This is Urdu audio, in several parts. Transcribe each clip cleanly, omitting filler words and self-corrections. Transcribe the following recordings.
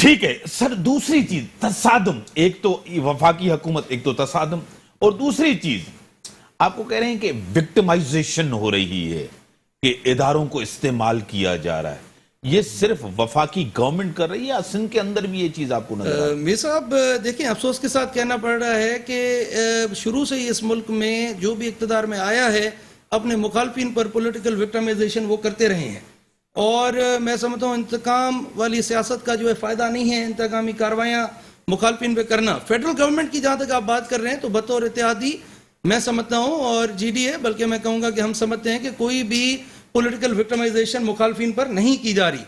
ٹھیک ہے سر. دوسری چیز تصادم, ایک تو وفاقی حکومت, ایک تو تصادم, اور دوسری چیز آپ کو کہہ رہے ہیں کہ وکٹمائزیشن ہو رہی ہے, کہ اداروں کو استعمال کیا جا رہا ہے. یہ صرف وفاقی گورنمنٹ کر رہی ہے یا سندھ کے اندر بھی یہ چیز آپ کو نظر میر صاحب دیکھیں, افسوس کے ساتھ کہنا پڑ رہا ہے کہ شروع سے ہی اس ملک میں جو بھی اقتدار میں آیا ہے اپنے مخالفین پر پولیٹیکل وکٹمائزیشن وہ کرتے رہے ہیں, اور میں سمجھتا ہوں انتقام والی سیاست کا جو ہے فائدہ نہیں ہے انتقامی کارروائیاں مخالفین پہ کرنا. فیڈرل گورنمنٹ کی جہاں تک آپ بات کر رہے ہیں تو بطور اتحادی میں سمجھتا ہوں, اور جی ڈی اے بلکہ میں کہوں گا کہ ہم سمجھتے ہیں کہ کوئی بھی پولیٹیکل وکٹمائزیشن مخالفین پر نہیں کی جا رہی.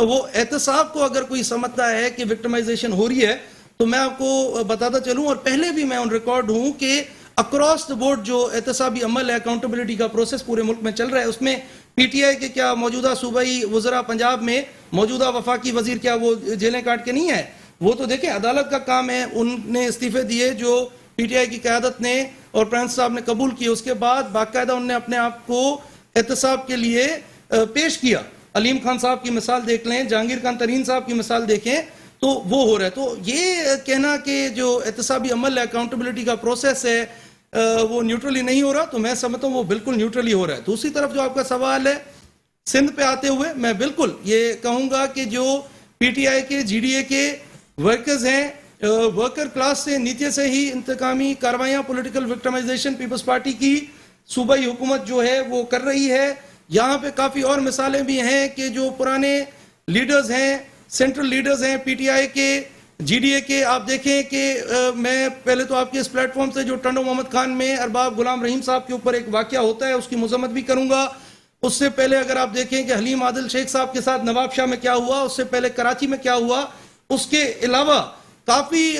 وہ احتساب کو اگر کوئی سمجھتا ہے کہ وکٹمائزیشن ہو رہی ہے تو میں آپ کو بتاتا چلوں, اور پہلے بھی میں ان ریکارڈ ہوں کہ اکراس دا بورڈ جو احتسابی عمل ہے, اکاؤنٹیبلٹی کا پروسیس پورے ملک میں چل رہا ہے. اس میں پی ٹی آئی کے کیا موجودہ صوبائی وزراء پنجاب میں موجودہ وفاقی وزیر کیا وہ جیلیں کاٹ کے نہیں ہے؟ وہ تو دیکھیں عدالت کا کام ہے, ان نے استعفے دیے جو پی ٹی آئی کی قیادت نے اور پرنس صاحب نے قبول کیے, اس کے بعد باقاعدہ انہوں نے اپنے آپ کو احتساب کے لیے پیش کیا. علیم خان صاحب کی مثال دیکھ لیں, جہانگیر خان ترین صاحب کی مثال دیکھیں, تو وہ ہو رہا ہے. تو یہ کہنا کہ جو احتسابی عمل ہے, اکاؤنٹیبلٹی کا پروسیس ہے, وہ نیوٹرلی نہیں ہو رہا, تو میں سمجھتا ہوں وہ بالکل نیوٹرلی ہو رہا ہے. دوسری طرف جو آپ کا سوال ہے سندھ پہ آتے ہوئے, میں بالکل یہ کہوں گا کہ جو پی ٹی آئی کے جی ڈی اے کے ورکرز ہیں, ورکر کلاس سے نیچے سے ہی انتقامی کارروائیاں پولیٹیکل وکٹمائزیشن پیپلز پارٹی کی صوبائی حکومت جو ہے وہ کر رہی ہے. یہاں پہ کافی اور مثالیں بھی ہیں کہ جو پرانے لیڈرز ہیں, سینٹرل لیڈرز ہیں پی ٹی آئی کے, جی ڈی اے کے, آپ دیکھیں کہ میں پہلے تو آپ کے اس پلیٹ فارم سے جو ٹنڈو محمد خان میں ارباب غلام رحیم صاحب کے اوپر ایک واقعہ ہوتا ہے اس کی مذمت بھی کروں گا. اس سے پہلے اگر آپ دیکھیں کہ حلیم عادل شیخ صاحب کے ساتھ نواب شاہ میں کیا ہوا, اس سے پہلے کراچی میں کیا ہوا, اس کے علاوہ کافی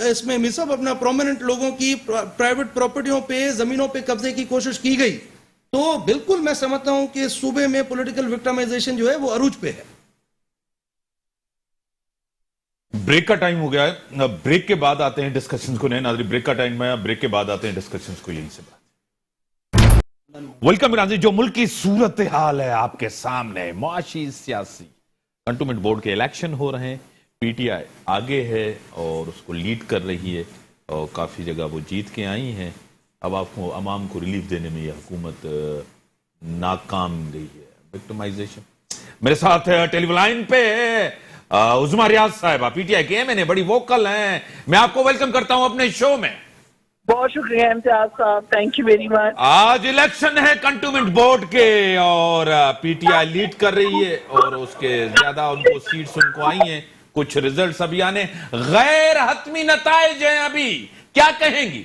اس میں مصب اپنا پرومیننٹ لوگوں کی پرائیویٹ پراپرٹیوں پہ, زمینوں پہ قبضے کی کوشش کی گئی. تو بالکل میں سمجھتا ہوں کہ صوبے میں پولیٹیکل وکٹمائزیشن جو ہے وہ عروج پہ ہے. بریک کا ٹائم ہو گیا ہے, بریک کے بعد آتے ہیں ڈسکشنز کو. ناظرین بریک کا ٹائم ہے, بریک کے بعد آتے ہیں ڈسکشنز کو. یہیں سے بات ویلکم ناظرین, جو ملک کی صورتحال ہے آپ کے سامنے, معاشی سیاسی کنٹونمنٹ بورڈ کے الیکشن ہو رہے ہیں, پی ٹی آئی آگے ہے اور اس کو لیڈ کر رہی ہے اور کافی جگہ وہ جیت کے آئی ہیں. اب آپ کو عوام کو ریلیف دینے میں یہ حکومت ناکام رہی ہے. وکٹمائزیشن. میرے ساتھ ٹیلی لائن پہ عظمیٰ ریاض صاحبہ پی ٹی آئی کے میں نے بڑی ووکل ہیں, میں آپ کو ویلکم کرتا ہوں اپنے شو میں. بہت شکریہ امتیاز صاحب, تھینک یو ویری مچ. آج الیکشن ہے کنٹونمنٹ بورڈ کے اور پی ٹی آئی لیڈ کر رہی ہے اور اس کے زیادہ ان کو سیٹس ان کو آئی ہیں, کچھ ریزلٹس ابھی آنے, غیر حتمی نتائج ہیں, ابھی کیا کہیں گی؟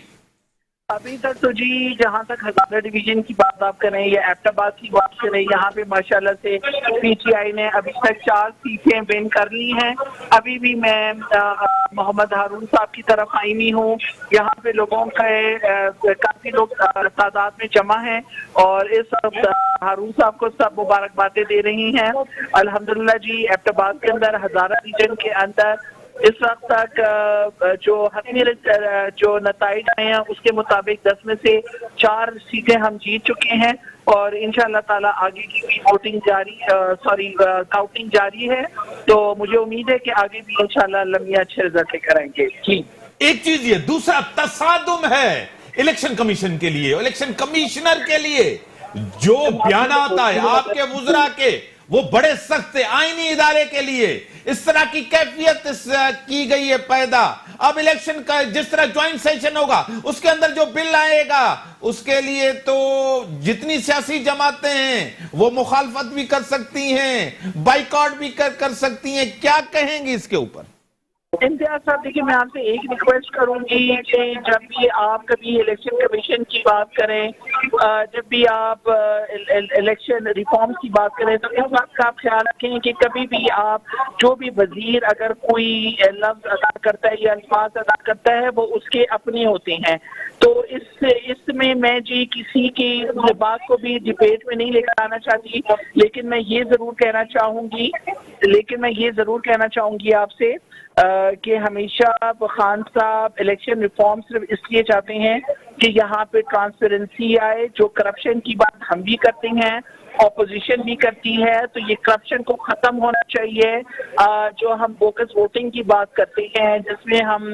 ابھی تک تو جی جہاں تک ہزارہ ڈویژن کی بات آپ کریں یا ایبٹ آباد کی بات کریں, یہاں پہ ماشاءاللہ سے پی ٹی آئی نے ابھی تک 4 سیٹیں ون کر لی ہیں. ابھی بھی میں محمد ہارون صاحب کی طرف آئی ہوئی ہوں, یہاں پہ لوگوں کے کافی لوگ تعداد میں جمع ہیں اور اس وقت ہارون صاحب کو سب مبارکبادیں دے رہی ہیں. الحمدللہ جی ایبٹ آباد کے اندر ہزارہ ریجن کے اندر اس وقت تک جو نتائج آئے ہیں اس کے مطابق 10 میں سے 4 سیٹیں ہم جیت چکے ہیں اور انشاءاللہ تعالی آگے کی بھی کاؤنٹنگ جاری ہے. تو مجھے امید ہے کہ آگے بھی انشاءاللہ لمحے اچھے رزلٹ کریں گے. جی ایک چیز یہ, دوسرا تصادم ہے الیکشن کمیشن کے لیے, الیکشن کمیشنر کے لیے جو بیانات آئے آپ کے وزراء کے وہ بڑے سخت تھے. آئینی ادارے کے لیے اس طرح کی کیفیت کی گئی ہے پیدا. اب الیکشن کا جس طرح جوائنٹ سیشن ہوگا اس کے اندر جو بل آئے گا اس کے لیے تو جتنی سیاسی جماعتیں ہیں وہ مخالفت بھی کر سکتی ہیں, بائیکاٹ بھی کر سکتی ہیں. کیا کہیں گی اس کے اوپر؟ امتیاز صاحب دیکھیں, میں آپ سے ایک ریکویسٹ کروں گی کہ جب بھی آپ کبھی الیکشن کمیشن کی بات کریں, جب بھی آپ الیکشن ریفارمز کی بات کریں تو اس بات کا آپ خیال رکھیں کہ کبھی بھی آپ جو بھی وزیر اگر کوئی لفظ ادا کرتا ہے یا الفاظ ادا کرتا ہے وہ اس کے اپنے ہوتے ہیں. تو اس میں جی کسی کی بات کو بھی ڈیبیٹ میں نہیں لے کر آنا چاہتی, لیکن میں یہ ضرور کہنا چاہوں گی آپ سے کہ ہمیشہ خان صاحب الیکشن ریفارم صرف اس لیے چاہتے ہیں کہ یہاں پہ ٹرانسپیرنسی آئے. جو کرپشن کی بات ہم بھی کرتے ہیں اپوزیشن بھی کرتی ہے. تو یہ کرپشن کو ختم ہونا چاہیے. جو ہم بوکس ووٹنگ کی بات کرتے ہیں جس میں ہم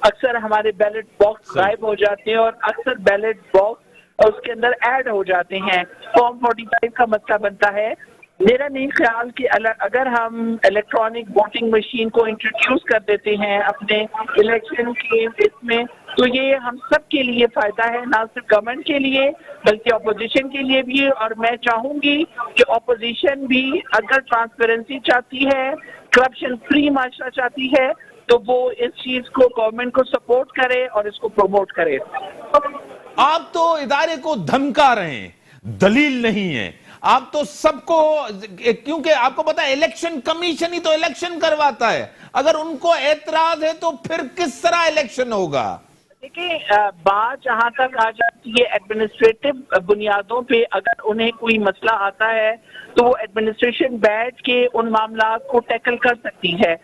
اکثر ہمارے بیلٹ باکس غائب ہو جاتے ہیں اور اکثر بیلٹ باکس اس کے اندر ایڈ ہو جاتے ہیں. فارم 45 کا مسئلہ بنتا ہے. میرا نہیں خیال کہ اگر ہم الیکٹرانک ووٹنگ مشین کو انٹروڈیوس کر دیتے ہیں اپنے الیکشن کے اس میں تو یہ ہم سب کے لیے فائدہ ہے, نہ صرف گورنمنٹ کے لیے بلکہ اپوزیشن کے لیے بھی. اور میں چاہوں گی کہ اپوزیشن بھی اگر ٹرانسپیرنسی چاہتی ہے, کرپشن فری معاشرہ چاہتی ہے تو وہ اس چیز کو گورنمنٹ کو سپورٹ کرے اور اس کو پروموٹ کرے. آپ تو ادارے کو دھمکا رہے ہیں, دلیل نہیں ہے. آپ تو سب کو, کیونکہ آپ کو پتا ہے الیکشن کمیشن ہی تو الیکشن کرواتا ہے. اگر ان کو اعتراض ہے تو پھر کس طرح الیکشن ہوگا؟ دیکھیں, بات جہاں تک آ جاتی ہے ایڈمنسٹریٹو بنیادوں پہ, اگر انہیں کوئی مسئلہ آتا ہے تو وہ ایڈمنسٹریشن بیٹھ کے ان معاملات کو ٹیکل کر سکتی ہے.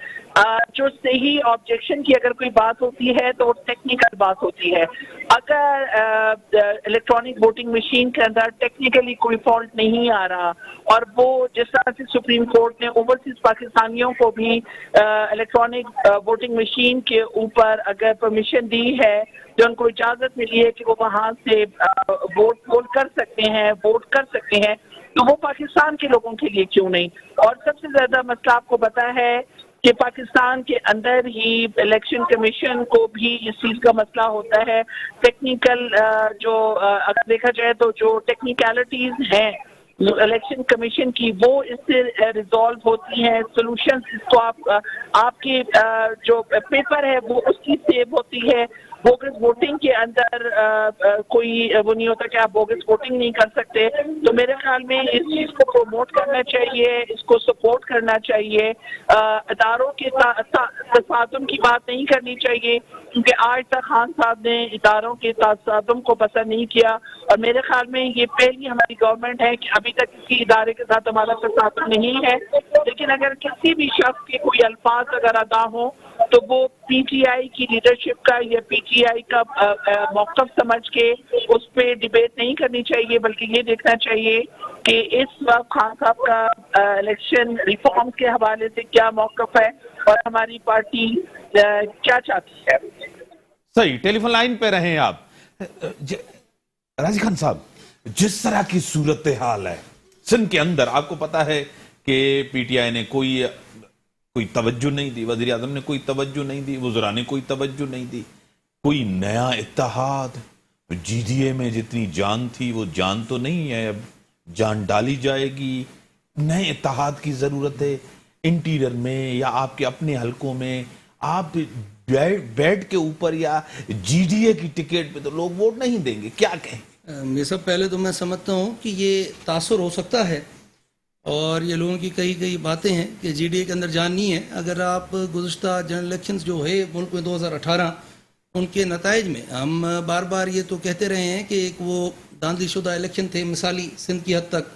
جو صحیح آبجیکشن کی اگر کوئی بات ہوتی ہے تو وہ ٹیکنیکل بات ہوتی ہے. اگر الیکٹرانک ووٹنگ مشین کے اندر ٹیکنیکلی کوئی فالٹ نہیں آ رہا اور وہ جس طرح سے سپریم کورٹ نے اوورسیز پاکستانیوں کو بھی الیکٹرانک ووٹنگ مشین کے اوپر اگر پرمیشن دی ہے, جو ان کو اجازت ملی ہے کہ وہ وہاں سے ووٹ کر سکتے ہیں, تو وہ پاکستان کے لوگوں کے لیے کیوں نہیں؟ اور سب سے زیادہ مسئلہ آپ کو پتا ہے کہ پاکستان کے اندر ہی الیکشن کمیشن کو بھی اس چیز کا مسئلہ ہوتا ہے. ٹیکنیکل جو اگر دیکھا جائے تو جو ٹیکنیکلٹیز ہیں الیکشن کمیشن کی وہ اس سے ریزالو ہوتی ہیں. سولوشنز اس کو آپ کی جو پیپر ہے وہ اس کی سیو ہوتی ہے. بوگس ووٹنگ کے اندر کوئی وہ نہیں ہوتا کہ آپ بوگس ووٹنگ نہیں کر سکتے. تو میرے خیال میں اس چیز کو پروموٹ کرنا چاہیے, اس کو سپورٹ کرنا چاہیے. اداروں کے تصادم کی بات نہیں کرنی چاہیے کیونکہ آج تک خان صاحب نے اداروں کے تصادم کو پسند نہیں کیا, اور میرے خیال میں یہ پہلی ہماری گورنمنٹ ہے کہ ابھی تک کسی ادارے کے ساتھ ہمارا تصادم نہیں ہے. لیکن اگر کسی بھی شخص کے کوئی الفاظ اگر ادا ہوں تو وہ پی ٹی آئی کی لیڈرشپ کا یا پی ٹی آئی کا موقف سمجھ کے اس پہ ڈیبیٹ نہیں کرنی چاہیے, بلکہ یہ دیکھنا چاہیے کہ اس وقت خان صاحب کا الیکشن ریفارم کے حوالے سے کیا موقف ہے اور ہماری پارٹی کیا چاہتی ہے. صحیح, ٹیلی فون لائن پہ رہیں آپ. راضی خان صاحب, جس طرح کی صورتحال ہے سندھ کے اندر, آپ کو پتا ہے کہ پی ٹی آئی نے کوئی توجہ نہیں دی, وزیر اعظم نے کوئی توجہ نہیں دی, وزراء نے کوئی توجہ نہیں دی. کوئی نیا اتحاد, جی ڈی اے میں جتنی جان تھی وہ جان تو نہیں ہے, اب جان ڈالی جائے گی. نئے اتحاد کی ضرورت ہے انٹیریئر میں یا آپ کے اپنے حلقوں میں. آپ بیڈ کے اوپر یا جی ڈی اے کی ٹکٹ پہ تو لوگ ووٹ نہیں دیں گے, کیا کہیں؟ یہ سب پہلے تو میں سمجھتا ہوں کہ یہ تاثر ہو سکتا ہے اور یہ لوگوں کی کئی باتیں ہیں کہ جی ڈی اے کے اندر جان نہیں ہے. اگر آپ گزشتہ جنرل الیکشنز جو ہے ملک میں 2018 ان کے نتائج میں ہم بار بار یہ تو کہتے رہے ہیں کہ ایک وہ دھاندلی شدہ الیکشن تھے مثالی سندھ کی حد تک,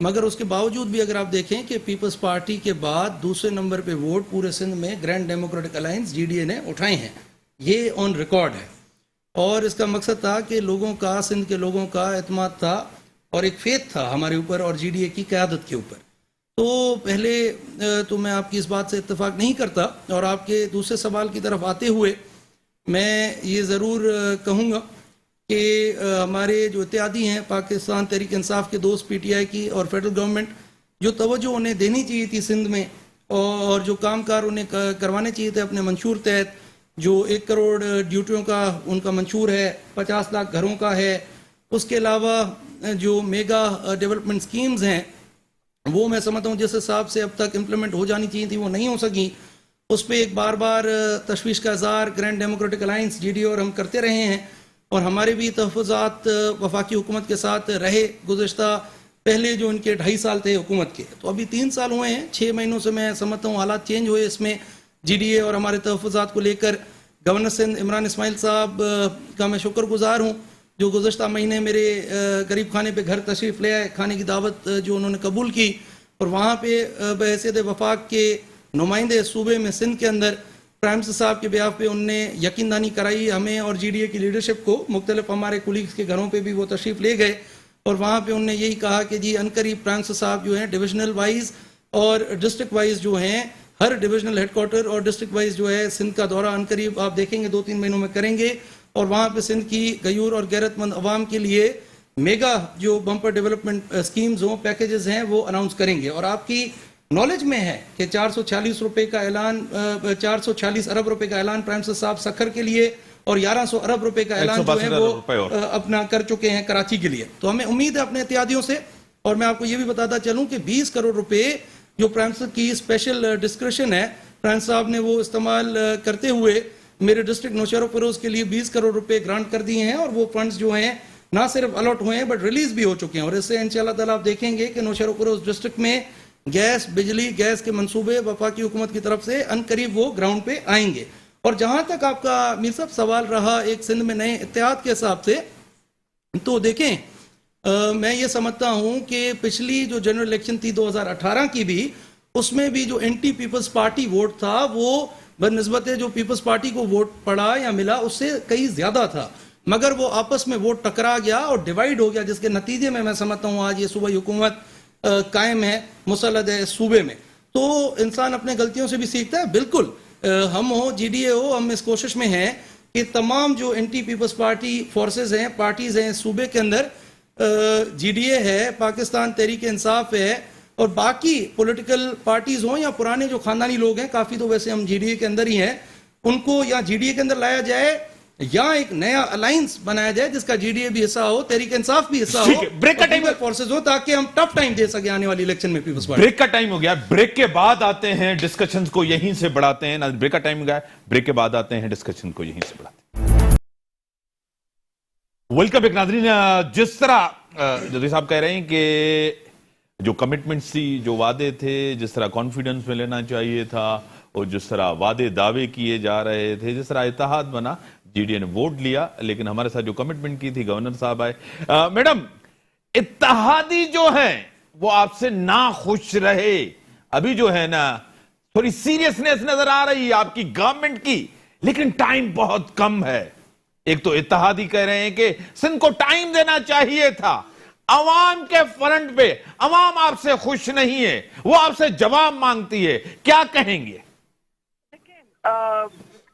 مگر اس کے باوجود بھی اگر آپ دیکھیں کہ پیپلز پارٹی کے بعد دوسرے نمبر پہ ووٹ پورے سندھ میں grand democratic alliance G D A نے اٹھائے ہیں. یہ آن ریکارڈ ہے اور اس کا مقصد تھا کہ لوگوں کا, سندھ کے لوگوں کا اعتماد تھا اور ایک فیتھ تھا ہمارے اوپر اور جی ڈی اے کی قیادت کے اوپر. تو پہلے تو میں آپ کی اس بات سے اتفاق نہیں کرتا, اور آپ کے دوسرے سوال کی طرف آتے ہوئے میں یہ ضرور کہوں گا کہ ہمارے جو اتحادی ہیں پاکستان تحریک انصاف کے دوست پی ٹی آئی کی اور فیڈرل گورنمنٹ, جو توجہ انہیں دینی چاہیے تھی سندھ میں اور جو کام کار انہیں کروانے چاہیے تھے اپنے منشور تحت, جو 1 کروڑ ڈیوٹیوں کا ان کا منشور ہے, 50 لاکھ گھروں کا ہے, اس کے علاوہ جو میگا ڈیولپمنٹ سکیمز ہیں وہ میں سمجھتا ہوں جس حساب سے اب تک امپلیمنٹ ہو جانی چاہیے تھی وہ نہیں ہو سکی. اس پہ ایک بار بار تشویش کا اظہار grand democratic alliance G D اور ہم کرتے رہے ہیں, اور ہمارے بھی تحفظات وفاقی حکومت کے ساتھ رہے گزشتہ پہلے جو ان کے 2.5 سال تھے حکومت کے. تو ابھی 3 سال ہوئے ہیں, 6 مہینوں سے میں سمجھتا ہوں حالات چینج ہوئے اس میں جی ڈی اے اور ہمارے تحفظات کو لے کر. گورنر سندھ عمران اسماعیل صاحب کا میں شکر گزار ہوں جو گزشتہ مہینے میرے غریب خانے پہ گھر تشریف لے آئے, کھانے کی دعوت جو انہوں نے قبول کی, اور وہاں پہ بحیثیت وفاق کے نمائندے صوبے میں سندھ کے اندر پرائم منسٹر صاحب کے بیاف پہ انہوں نے یقین دہانی کرائی ہمیں اور جی ڈی اے کی لیڈرشپ کو. مختلف ہمارے کولیگز کے گھروں پہ بھی وہ تشریف لے گئے اور وہاں پہ انہوں نے یہی کہا کہ جی عنقریب پرائم منسٹر صاحب جو ہیں ڈویژنل وائز اور ڈسٹرکٹ وائز جو ہیں ہر ڈویژنل ہیڈ کوارٹر اور ڈسٹرکٹ وائز جو ہے سندھ کا دورہ عنقریب آپ دیکھیں گے 2-3 مہینوں میں کریں گے، اور وہاں پہ سندھ کی غیور اور غیرت مند عوام کے لیے میگا جو بمپر ڈیولپمنٹ اسکیمز ہوں، پیکیجز ہیں، وہ اناؤنس کریں گے. اور آپ کی نالج میں ہے کہ 446 روپے کا اعلان 446 ارب روپے کا اعلان پرائم منسٹر صاحب سکھر کے لیے اور 1100 ارب روپے کا اعلان جو ہے وہ اپنا کر چکے ہیں کراچی کے لیے. تو ہمیں امید ہے اپنے اتحادیوں سے. اور میں آپ کو یہ بھی بتاتا چلوں کہ 20 کروڑ روپے جو پرائم منسٹر کی اسپیشل ڈسکریشن ہے پرائم صاحب نے وہ استعمال کرتے ہوئے میرے ڈسٹرکٹ نوشہر فیروز کے لیے 20 کروڑ روپے گرانٹ کر دیے ہیں، اور وہ فنڈز جو ہیں نہ صرف الاٹ ہوئے ہیں بٹ ریلیز بھی ہو چکے ہیں. اور اس سے انشاءاللہ تعالیٰ آپ دیکھیں گے کہ نوشہر فیروز ڈسٹرکٹ میں گیس، بجلی، گیس کے منصوبے وفاقی حکومت کی طرف سے ان قریب وہ گراؤنڈ پہ آئیں گے. اور جہاں تک آپ کا میر صاحب سوال رہا ایک سندھ میں نئے اتحاد کے حساب سے، تو دیکھیں میں یہ سمجھتا ہوں کہ پچھلی جو جنرل الیکشن تھی 2018 کی بھی، اس میں بھی جو اینٹی پیپلز پارٹی ووٹ تھا وہ بنسبت جو پیپلز پارٹی کو ووٹ پڑا یا ملا اس سے کئی زیادہ تھا، مگر وہ آپس میں ووٹ ٹکرا گیا اور ڈیوائیڈ ہو گیا، جس کے نتیجے میں سمجھتا ہوں آج یہ صوبائی حکومت قائم ہے، مسلط ہے اس صوبے میں. تو انسان اپنے غلطیوں سے بھی سیکھتا ہے. بالکل ہم ہو جی ڈی اے ہو، ہم اس کوشش میں ہیں کہ تمام جو اینٹی پیپلز پارٹی فورسز ہیں، پارٹیز ہیں صوبے کے اندر، جی ڈی اے ہے، پاکستان تحریک انصاف ہے، اور باقی پولیٹیکل پارٹیز ہوں یا پرانے جو خاندانی لوگ ہیں، کافی تو ویسے ہم جی ڈی اے کے اندر ہی ہیں، ان کو یا جی ڈی اے کے اندر لایا جائے یا ایک نیا الائنس بنایا جائے جس کا جی ڈی اے بھی حصہ ہو، تحریک انصاف بھی حصہ ہو، بریک کا ٹائم فورسز ہو، تاکہ ہم ٹف ٹائم دے سکیں آنے والی الیکشن میں. پیپلز پارٹی بریک کا ٹائم ہو گیا، بریک کے بعد آتے ہیں ڈسکشنز کو یہیں سے بڑھاتے ہیں. بریک کا ٹائم ہو گیا، بریک کے بعد آتے ہیں ڈسکشن کو یہیں سے بڑھاتے ہیں. ویلکم بیک ناظرین. جس طرح جدوی صاحب کہہ رہے ہیں کہ جو کمٹمنٹس تھی، جو وعدے تھے، جس طرح کانفیڈنس میں لینا چاہیے تھا، اور جس طرح وعدے دعوے کیے جا رہے تھے، جس طرح اتحاد بنا، جی ڈی اے نے ووٹ لیا، لیکن ہمارے ساتھ جو کمٹمنٹ کی تھی گورنر صاحب آئے. میڈم، اتحادی جو ہیں وہ آپ سے ناخوش رہے، ابھی جو ہے نا تھوڑی سیریسنس نظر آ رہی ہے آپ کی گورنمنٹ کی، لیکن ٹائم بہت کم ہے. ایک تو اتحادی کہہ رہے ہیں کہ سندھ کو ٹائم دینا چاہیے تھا، عوام کے فرنٹ پہ عوام آپ سے خوش نہیں ہے، وہ آپ سے جواب مانگتی ہے، کیا کہیں گے؟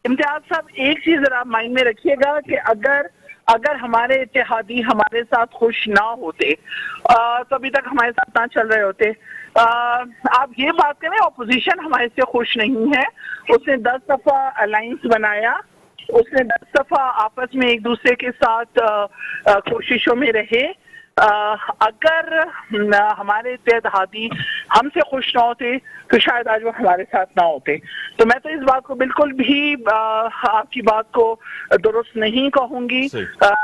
امتیاز صاحب، ایک چیز ذرا مائنڈ میں رکھیے گا کہ اگر ہمارے اتحادی ہمارے ساتھ خوش نہ ہوتے تو ابھی تک ہمارے ساتھ نہ چل رہے ہوتے. آپ یہ بات کریں اپوزیشن ہمارے سے خوش نہیں ہے، اس نے 10 دفعہ الائنس بنایا، اس نے 10 دفعہ آپس میں ایک دوسرے کے ساتھ کوششوں میں رہے. اگر ہمارے اتحادی ہم سے خوش نہ ہوتے تو شاید آج وہ ہمارے ساتھ نہ ہوتے. تو میں تو اس بات کو بالکل بھی آپ کی بات کو درست نہیں کہوں گی.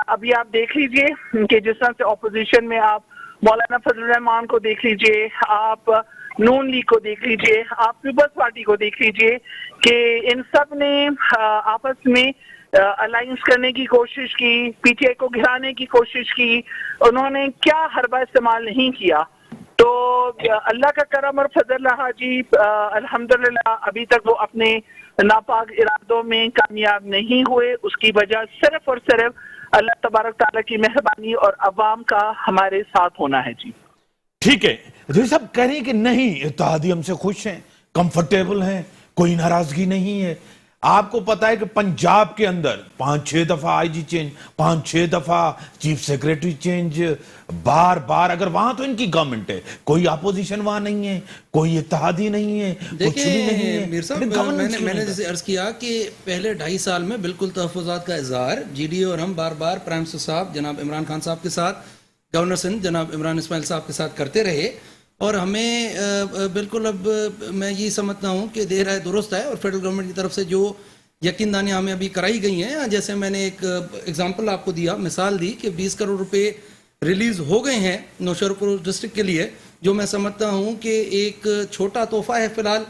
ابھی آپ دیکھ لیجئے کہ جس طرح سے اپوزیشن میں آپ مولانا فضل الرحمان کو دیکھ لیجئے، آپ نون لیگ کو دیکھ لیجئے، آپ پیپلز پارٹی کو دیکھ لیجئے، کہ ان سب نے آپس میں الائنس کرنے کی کوشش کی، پی ٹی آئی کو گھرانے کی کوشش کی، انہوں نے کیا حربہ استعمال نہیں کیا. تو اللہ کا کرم اور فضل رہا جی، الحمدللہ ابھی تک وہ اپنے ناپاک ارادوں میں کامیاب نہیں ہوئے. اس کی وجہ صرف اور صرف اللہ تبارک تعالیٰ کی مہربانی اور عوام کا ہمارے ساتھ ہونا ہے. جی ٹھیک ہے، جو سب کہہ رہے ہیں کہ نہیں اتحادی ہم سے خوش ہیں، کمفرٹیبل ہیں، کوئی ناراضگی نہیں ہے. آپ کو پتا ہے کہ پنجاب کے اندر 5-6 دفعہ آئی جی چینج، 5-6 دفعہ چیف سیکریٹری چینج، بار بار. اگر وہاں تو ان کی گورنمنٹ ہے، کوئی اپوزیشن وہاں نہیں ہے، کوئی اتحادی نہیں ہے، کچھ بھی نہیں ہے. میر صاحب، میں نے جیسے عرض کیا کہ پہلے 2.5 سال میں بالکل تحفظات کا اظہار جی ڈی اے اور ہم بار بار پرائم منسٹر صاحب جناب عمران خان صاحب کے ساتھ، گورنر سندھ جناب عمران اسماعیل صاحب کے ساتھ کرتے رہے. اور ہمیں بالکل اب میں یہ سمجھتا ہوں کہ دیر ہے درست ہے، اور فیڈرل گورنمنٹ کی طرف سے جو یقین دہانیاں ہمیں ابھی کرائی گئی ہیں، جیسے میں نے ایک اگزامپل آپ کو دیا، مثال دی کہ 20 کروڑ روپے ریلیز ہو گئے ہیں نوشہر فیروز ڈسٹرکٹ کے لیے، جو میں سمجھتا ہوں کہ ایک چھوٹا تحفہ ہے فی الحال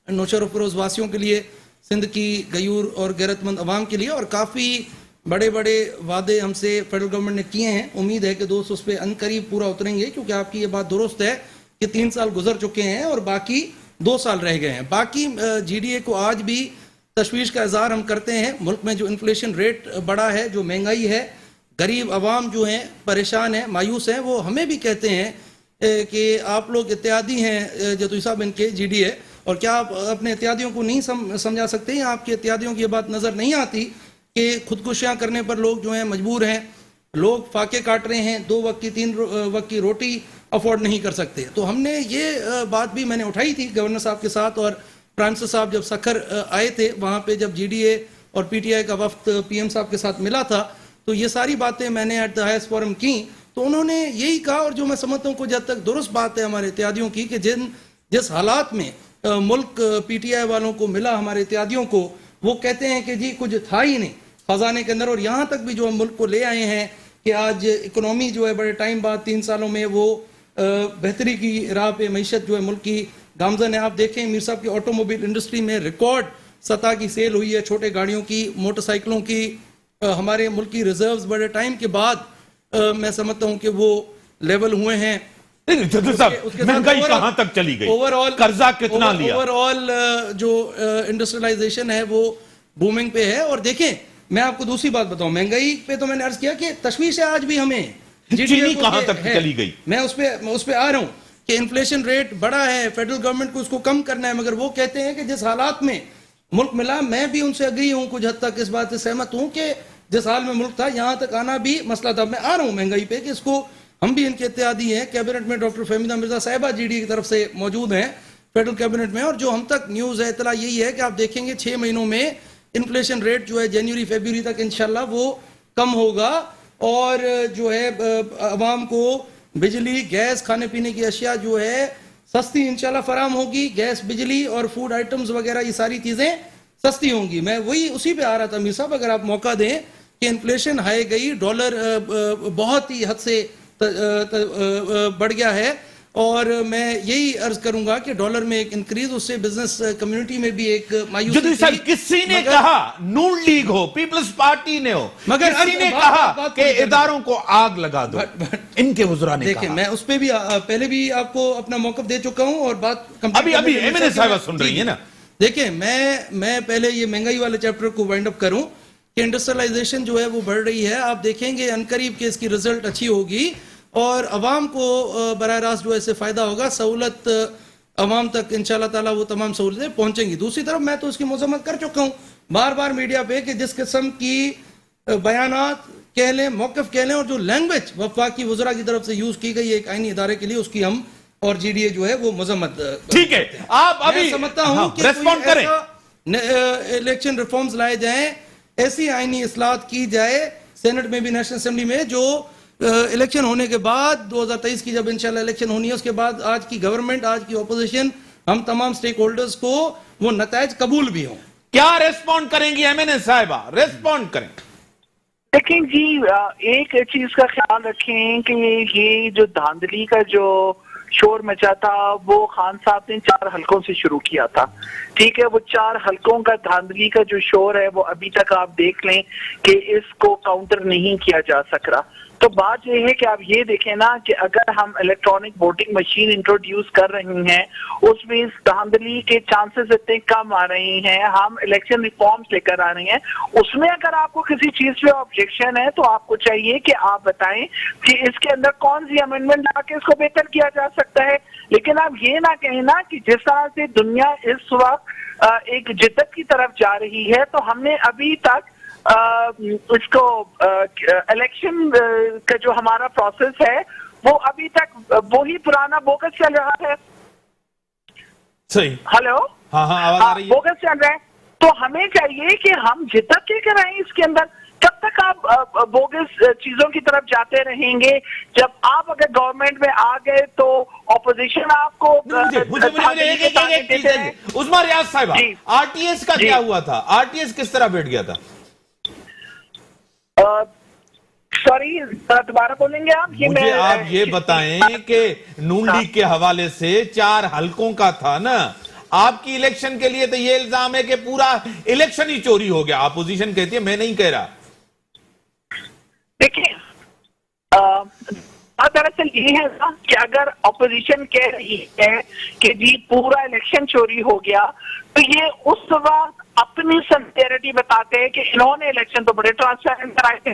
نوشہر فیروز واسیوں کے لیے، سندھ کی غیور اور غیرت مند عوام کے لیے. اور کافی بڑے بڑے وعدے ہم سے فیڈرل گورنمنٹ نے کیے ہیں. امید ہے کہ دوست اس پہ ان قریب پورا اتریں گے، کیونکہ آپ کی یہ بات درست ہے کہ 3 سال گزر چکے ہیں اور باقی 2 سال رہ گئے ہیں. باقی جی ڈی اے کو آج بھی تشویش کا اظہار ہم کرتے ہیں. ملک میں جو انفلیشن ریٹ بڑھا ہے، جو مہنگائی ہے، غریب عوام جو ہیں پریشان ہیں, مایوس ہیں, وہ ہمیں بھی کہتے ہیں کہ آپ لوگ اتحادی ہیں جتوئی صاحب ان کے جی ڈی اے, اور کیا آپ اپنے اتحادیوں کو نہیں سمجھا سکتے ہیں؟ آپ کے اتحادیوں کی یہ بات نظر نہیں آتی کہ خودکشیاں کرنے پر لوگ جو ہیں مجبور ہیں, لوگ فاقے کاٹ رہے ہیں, 2 وقت کی 3 وقت کی روٹی افورڈ نہیں کر سکتے. تو ہم نے یہ بات بھی میں نے اٹھائی تھی گورنر صاحب کے ساتھ, اور پرائم منسٹر صاحب جب سکھر آئے تھے وہاں پہ, جب جی ڈی اے اور پی ٹی آئی کا وفد پی ایم صاحب کے ساتھ ملا تھا, تو یہ ساری باتیں میں نے ایٹ دا ہائیسٹ فورم کی. تو انہوں نے یہی کہا, اور جو میں سمجھتا ہوں کہ جب تک درست بات ہے ہمارے اتحادیوں کی, کہ جس حالات میں ملک پی ٹی آئی والوں کو ملا, ہمارے اتحادیوں کو, وہ کہتے ہیں کہ جی کچھ تھا ہی نہیں خزانے کے اندر, اور یہاں تک بھی جو ہم ملک کو لے آئے ہیں کہ آج اکنومی جو ہے بڑے ٹائم بعد 3 سالوں میں وہ بہتری کی راہ پہ, معیشت جو ہے ملک کی گامزن ہے. آپ دیکھیں میر صاحب کی آٹو موبائل انڈسٹری میں ریکارڈ سطح کی سیل ہوئی ہے, چھوٹے گاڑیوں کی, موٹر سائیکلوں کی. ہمارے ملک کی ریزروز بڑے ٹائم کے بعد میں سمجھتا ہوں کہ وہ لیول ہوئے ہیں. مہنگائی کہاں تک چلی گئی, قرضہ کتنا لیا, اوور آل جو انڈسٹریلائزیشن ہے وہ بومنگ پہ ہے. اور دیکھیں میں آپ کو دوسری بات بتاؤں, مہنگائی پہ تو میں نے عرض کیا کہ تشویش ہے آج بھی ہمیں. چینی کہاں تک چلی گئی, میں اس پہ آ رہا ہوں کہ انفلیشن ریٹ بڑا ہے, فیڈرل گورنمنٹ کو اس کو کم کرنا ہے, مگر وہ کہتے ہیں کہ جس حالات میں ملک ملا, میں بھی ان سے اگری ہوں, کچھ حد تک اس بات سے سہمت ہوں کہ جس حال میں ملک تھا یہاں تک آنا بھی مسئلہ تھا. میں آ رہا ہوں مہنگائی پہ کہ اس کو ہم بھی ان کے اتحادی ہیں. کیبنٹ میں ڈاکٹر فہمیدہ مرزا صاحبہ جی ڈی کی طرف سے موجود ہیں فیڈرل کیبنٹ میں, اور جو ہم تک نیوز ہے, اطلاع یہی ہے کہ آپ دیکھیں گے 6 مہینوں میں انفلیشن ریٹ جو ہے جنوری فیبروری تک انشاءاللہ وہ کم ہوگا, اور جو ہے عوام کو بجلی, گیس, کھانے پینے کی اشیاء جو ہے سستی انشاءاللہ فراہم ہوگی. گیس, بجلی اور فوڈ آئٹمز وغیرہ یہ ساری چیزیں سستی ہوں گی. میں وہی اسی پہ آ رہا تھا میر صاحب, اگر آپ موقع دیں کہ انفلیشن ہائی گئی, ڈالر بہت ہی حد سے بڑھ گیا ہے, اور میں یہی عرض کروں گا کہ ڈالر میں ایک انکریز, اس سے بزنس کمیونٹی میں بھی ایک مایوسی تھی. کسی نے کہا نون لیگ ہو, پیپلز پارٹی نے ہو, مگر کسی نے کہا کہ اداروں کو آگ لگا دو, ان کے وزراء نے کہا. دیکھیں میں اس پہ بھی پہلے بھی آپ کو اپنا موقف دے چکا ہوں, اور بات ابھی ایمن صاحبہ سن رہی ہے نا. دیکھیں میں پہلے یہ مہنگائی والے چیپٹر کو وائنڈ اپ کروں کہ انڈسٹریلائزیشن جو ہے وہ بڑھ رہی ہے. آپ دیکھیں گے انقریب کہ اس کی رزلٹ اچھی ہوگی, اور عوام کو براہ راست جو ہے اس سے فائدہ ہوگا. سہولت عوام تک انشاءاللہ تعالیٰ وہ تمام سہولتیں پہنچیں گی. دوسری طرف میں تو اس کی مذمت کر چکا ہوں بار بار میڈیا پہ کہ جس قسم کی بیانات کہہ لیں, موقف کہہ لیں, اور جو لینگویج وفاقی وزراء کی طرف سے یوز کی گئی ایک آئینی ادارے کے لیے, اس کی ہم اور جی ڈی اے جو ہے وہ مذمت. ٹھیک ہے, آپ ابھی سمجھتا ہوں کہ ریسپونڈ کریں, الیکشن ریفارمز لائے جائیں, ایسی آئینی اصلاحات کی جائے سینٹ میں بھی, نیشنل اسمبلی میں, جو الیکشن ہونے کے بعد 2023 کی جب انشاءاللہ الیکشن ہونی ہے, اس کے بعد آج کی گورنمنٹ, آج کی اپوزیشن, ہم تمام سٹیک ہولڈرز کو وہ نتائج قبول بھی ہوں. کیا ریسپونڈ کریں گی ایم این اے صاحبہ, ریسپونڈ کریں. دیکھیں جی, ایک چیز کا خیال رکھیں کہ یہ جو دھاندلی کا جو شور مچا تھا وہ خان صاحب نے 4 حلقوں سے شروع کیا تھا. ٹھیک ہے, وہ 4 حلقوں کا دھاندلی کا جو شور ہے وہ ابھی تک آپ دیکھ لیں کہ اس کو کاؤنٹر نہیں کیا جا سک رہا. تو بات یہ ہے کہ آپ یہ دیکھیں نا کہ اگر ہم الیکٹرانک ووٹنگ مشین انٹروڈیوس کر رہے ہیں, اس میں اس دھاندلی کے چانسز اتنے کم آ رہے ہیں, ہم الیکشن ریفارمز لے کر آ رہے ہیں, اس میں اگر آپ کو کسی چیز پہ آبجیکشن ہے تو آپ کو چاہیے کہ آپ بتائیں کہ اس کے اندر کون سی امینڈمنٹ لا کے اس کو بہتر کیا جا سکتا ہے. لیکن آپ یہ نہ کہیں نا کہ جس طرح سے دنیا اس وقت ایک جدت کی طرف جا رہی ہے, تو ہم نے ابھی تک اس کو الیکشن کا جو ہمارا پروسیس ہے وہ ابھی تک وہی پرانا بوگس چل رہا ہے. صحیح, ہلو, ہاں آواز آ رہی ہے, بوگس چل رہا ہے. تو ہمیں چاہیے کہ ہم جدت لے کر آئیں اس کے اندر. کب تک آپ بوگس چیزوں کی طرف جاتے رہیں گے؟ جب آپ اگر گورنمنٹ میں آ گئے تو اپوزیشن آپ کو عظمیٰ ریاض صاحبہ, آر ٹی ایس کا کیا ہوا تھا, آر ٹی ایس کس طرح بیٹھ گیا تھا؟ سوری, دوبارہ بولیں گے آپ؟ مجھے آپ یہ بتائیں کہ نون لیگ کے حوالے سے 4 حلقوں کا تھا نا, آپ کی الیکشن کے لیے تو یہ الزام ہے کہ پورا الیکشن ہی چوری ہو گیا. اپوزیشن کہتی ہے, میں نہیں کہہ رہا. دیکھیں دراصل یہ ہے کہ اگر اپوزیشن کہہ رہی ہے کہ جی پورا الیکشن چوری ہو گیا, تو یہ اس وقت اپنی سنسیئرٹی بتاتے ہیں کہ انہوں نے الیکشن تو بڑے ٹرانسپیرنٹ کرائے تھے,